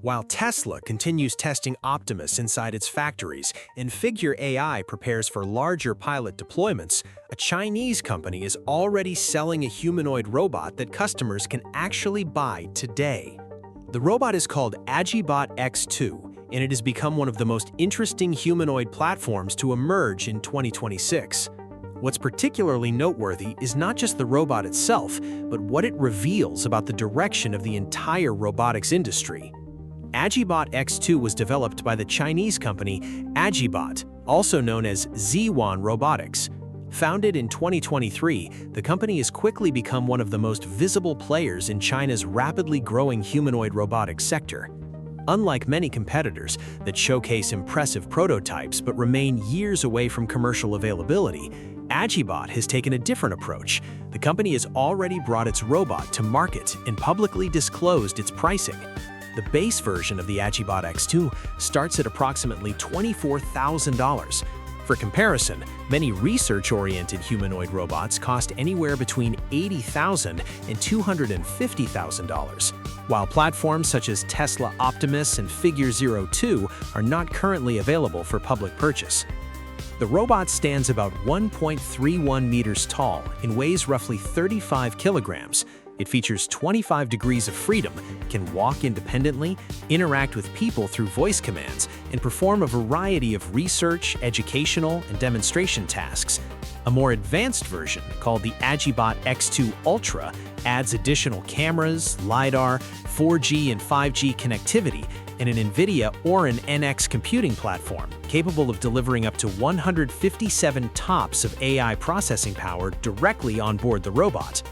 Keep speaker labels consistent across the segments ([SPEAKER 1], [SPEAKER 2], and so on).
[SPEAKER 1] While Tesla continues testing Optimus inside its factories and Figure AI prepares for larger pilot deployments, a Chinese company is already selling a humanoid robot that customers can actually buy today. The robot is called AgiBot X2, and it has become one of the most interesting humanoid platforms to emerge in 2026. What's particularly noteworthy is not just the robot itself, but what it reveals about the direction of the entire robotics industry. AgiBot X2 was developed by the Chinese company AgiBot, also known as Z1 Robotics. Founded in 2023, the company has quickly become one of the most visible players in China's rapidly growing humanoid robotics sector. Unlike many competitors that showcase impressive prototypes but remain years away from commercial availability, AgiBot has taken a different approach. The company has already brought its robot to market and publicly disclosed its pricing. The base version of the AgiBot X2 starts at approximately $24,000. For comparison, many research-oriented humanoid robots cost anywhere between $80,000 and $250,000, while platforms such as Tesla Optimus and Figure 02 are not currently available for public purchase. The robot stands about 1.31 meters tall and weighs roughly 35 kilograms. It features 25 degrees of freedom, can walk independently, interact with people through voice commands, and perform a variety of research, educational, and demonstration tasks. A more advanced version, called the AgiBot X2 Ultra, adds additional cameras, LiDAR, 4G and 5G connectivity, and an NVIDIA or an NX computing platform, capable of delivering up to 157 TOPS of AI processing power directly on board the robot.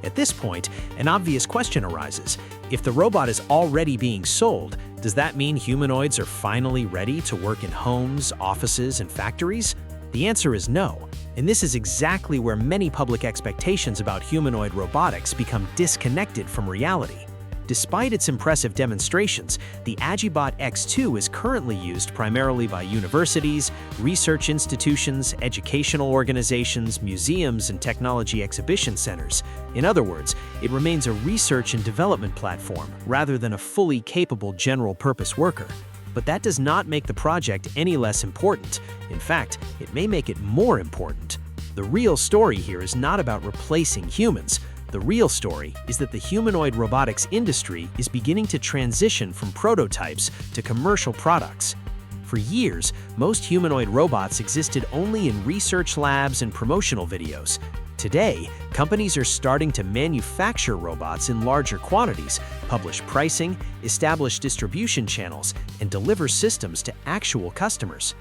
[SPEAKER 1] At this point, an obvious question arises. If the robot is already being sold, does that mean humanoids are finally ready to work in homes, offices, and factories? The answer is no, and this is exactly where many public expectations about humanoid robotics become disconnected from reality. Despite its impressive demonstrations, the AgiBot X2 is currently used primarily by universities, research institutions, educational organizations, museums, and technology exhibition centers. In other words, it remains a research and development platform rather than a fully capable general-purpose worker. But that does not make the project any less important. In fact, it may make it more important. The real story here is not about replacing humans. The real story is that the humanoid robotics industry is beginning to transition from prototypes to commercial products. For years, most humanoid robots existed only in research labs and promotional videos. Today, companies are starting to manufacture robots in larger quantities, publish pricing, establish distribution channels, and deliver systems to actual customers.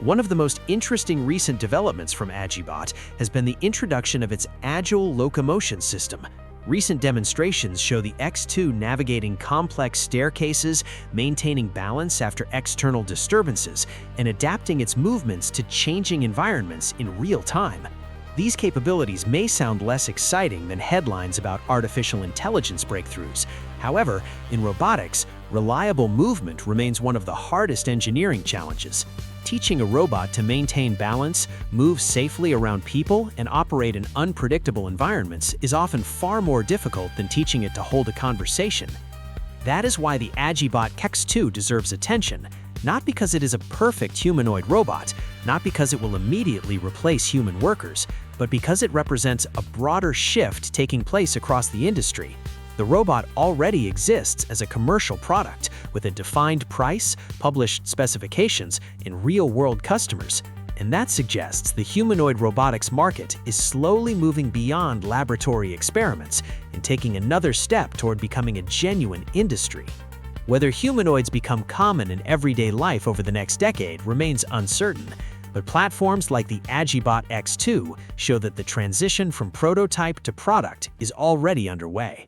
[SPEAKER 1] One of the most interesting recent developments from AgiBot has been the introduction of its Agile Locomotion System. Recent demonstrations show the X2 navigating complex staircases, maintaining balance after external disturbances, and adapting its movements to changing environments in real time. These capabilities may sound less exciting than headlines about artificial intelligence breakthroughs. However, in robotics, reliable movement remains one of the hardest engineering challenges. Teaching a robot to maintain balance, move safely around people, and operate in unpredictable environments is often far more difficult than teaching it to hold a conversation. That is why the AgiBot X2 deserves attention, not because it is a perfect humanoid robot, not because it will immediately replace human workers, but because it represents a broader shift taking place across the industry. The robot already exists as a commercial product with a defined price, published specifications, and real-world customers. And that suggests the humanoid robotics market is slowly moving beyond laboratory experiments and taking another step toward becoming a genuine industry. Whether humanoids become common in everyday life over the next decade remains uncertain, but platforms like the AgiBot X2 show that the transition from prototype to product is already underway.